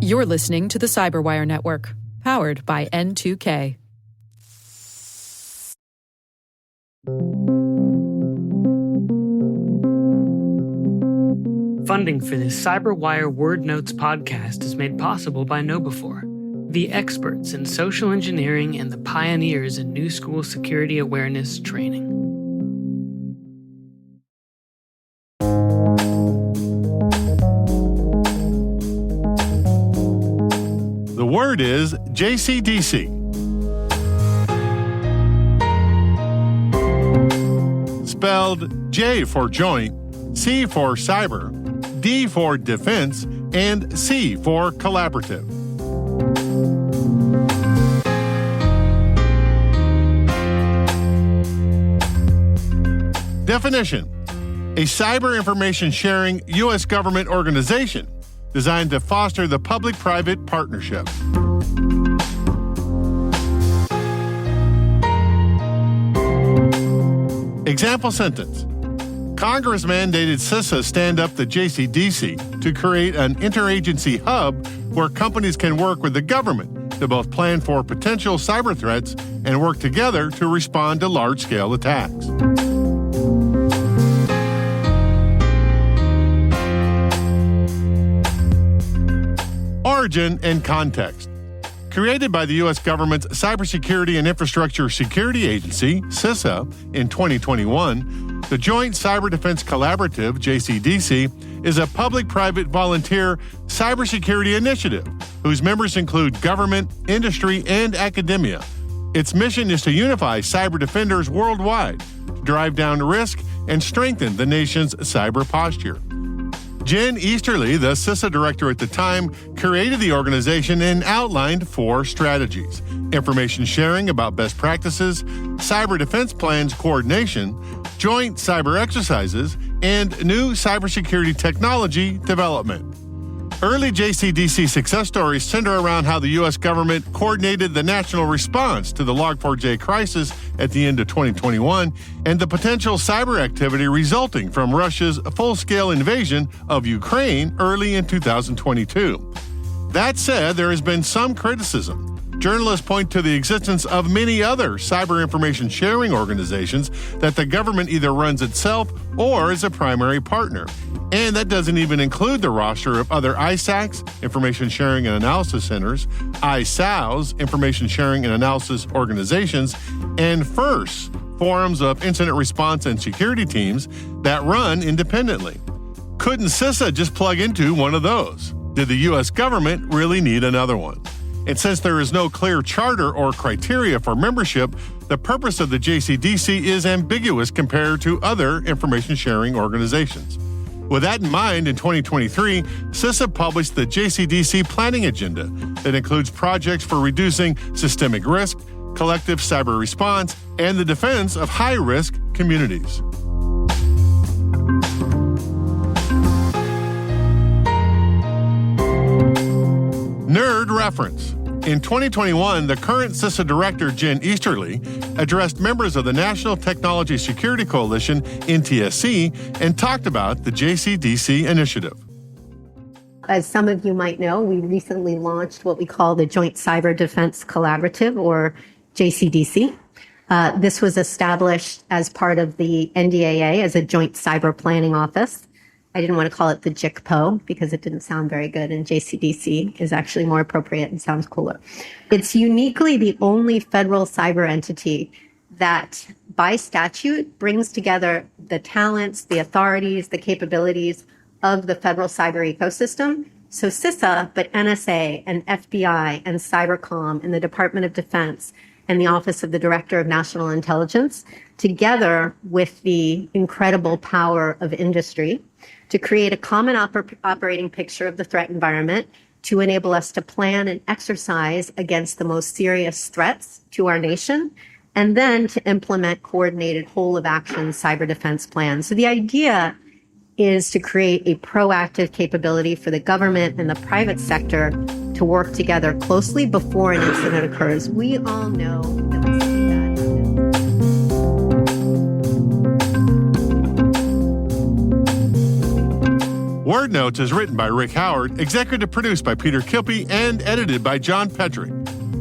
You're listening to the Cyberwire Network, powered by N2K. Funding for this Cyberwire Word Notes podcast is made possible by KnowBe4, the experts in social engineering and the pioneers in new school security awareness training. The word is JCDC. Spelled J for joint, C for cyber, D for defense, and C for collaborative. Definition: a cyber information sharing U.S. government organization designed to foster the public-private partnership. Example sentence: Congress mandated CISA stand up the JCDC to create an interagency hub where companies can work with the government to both plan for potential cyber threats and work together to respond to large-scale attacks. Origin and context. Created by the U.S. government's Cybersecurity and Infrastructure Security Agency, CISA, in 2021, the Joint Cyber Defense Collaborative, JCDC, is a public-private volunteer cybersecurity initiative whose members include government, industry, and academia. Its mission is to unify cyber defenders worldwide, to drive down risk, and strengthen the nation's cyber posture. Jen Easterly, the CISA director at the time, created the organization and outlined 4 strategies: information sharing about best practices, cyber defense plans coordination, joint cyber exercises, and new cybersecurity technology development. Early JCDC success stories center around how the U.S. government coordinated the national response to the Log4j crisis at the end of 2021 and the potential cyber activity resulting from Russia's full-scale invasion of Ukraine early in 2022. That said, there has been some criticism. Journalists point to the existence of many other cyber information sharing organizations that the government either runs itself or is a primary partner. And that doesn't even include the roster of other ISACs, Information Sharing and Analysis Centers, ISAOs, Information Sharing and Analysis Organizations, and FIRST, Forums of Incident Response and Security Teams that run independently. Couldn't CISA just plug into one of those? Did the U.S. government really need another one? And since there is no clear charter or criteria for membership, the purpose of the JCDC is ambiguous compared to other information sharing organizations. With that in mind, in 2023, CISA published the JCDC Planning Agenda that includes projects for reducing systemic risk, collective cyber response, and the defense of high-risk communities. Nerd reference. In 2021, the current CISA director, Jen Easterly, addressed members of the National Technology Security Coalition, NTSC, and talked about the JCDC initiative. As some of you might know, we recently launched what we call the Joint Cyber Defense Collaborative, or JCDC. This was established as part of the NDAA as a Joint Cyber Planning Office. I didn't want to call it the JICPO because it didn't sound very good, and JCDC is actually more appropriate and sounds cooler. It's uniquely the only federal cyber entity that, by statute, brings together the talents, the authorities, the capabilities of the federal cyber ecosystem. So CISA, but NSA and FBI and Cybercom and the Department of Defense and the Office of the Director of National Intelligence, together with the incredible power of industry, to create a common operating picture of the threat environment to enable us to plan and exercise against the most serious threats to our nation, and then to implement coordinated whole-of-action cyber defense plans. So the idea is to create a proactive capability for the government and the private sector to work together closely before an incident occurs. We all know that we see that. Word Notes is written by Rick Howard, executive produced by Peter Kilpie, and edited by John Petrick.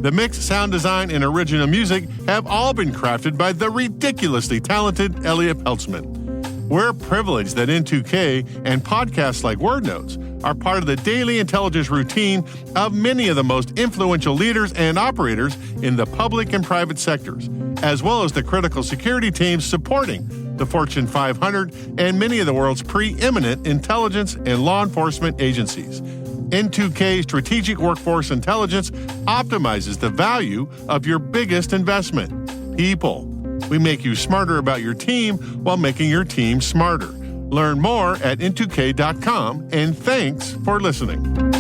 The mix, sound design, and original music have all been crafted by the ridiculously talented Elliot Peltzman. We're privileged that N2K and podcasts like Word Notes are part of the daily intelligence routine of many of the most influential leaders and operators in the public and private sectors, as well as the critical security teams supporting the Fortune 500 and many of the world's preeminent intelligence and law enforcement agencies. N2K Strategic Workforce Intelligence optimizes the value of your biggest investment, people. We make you smarter about your team while making your team smarter. Learn more at n2k.com, and thanks for listening.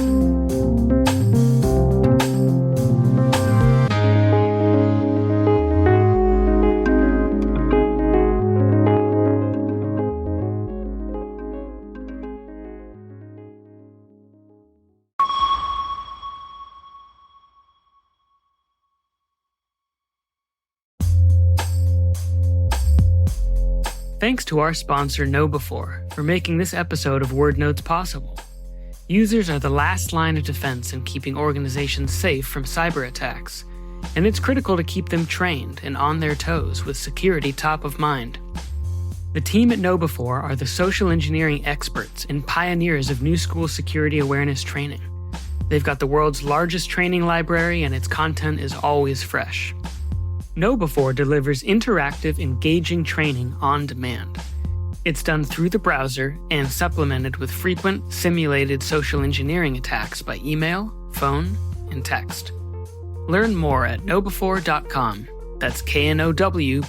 Thanks to our sponsor KnowBe4 for making this episode of Word Notes possible. Users are the last line of defense in keeping organizations safe from cyber attacks, and it's critical to keep them trained and on their toes with security top of mind. The team at KnowBe4 are the social engineering experts and pioneers of new school security awareness training. They've got the world's largest training library, and its content is always fresh. KnowBe4 delivers interactive, engaging training on demand. It's done through the browser and supplemented with frequent, simulated social engineering attacks by email, phone, and text. Learn more at knowbe4.com. That's KNOWBE4.com.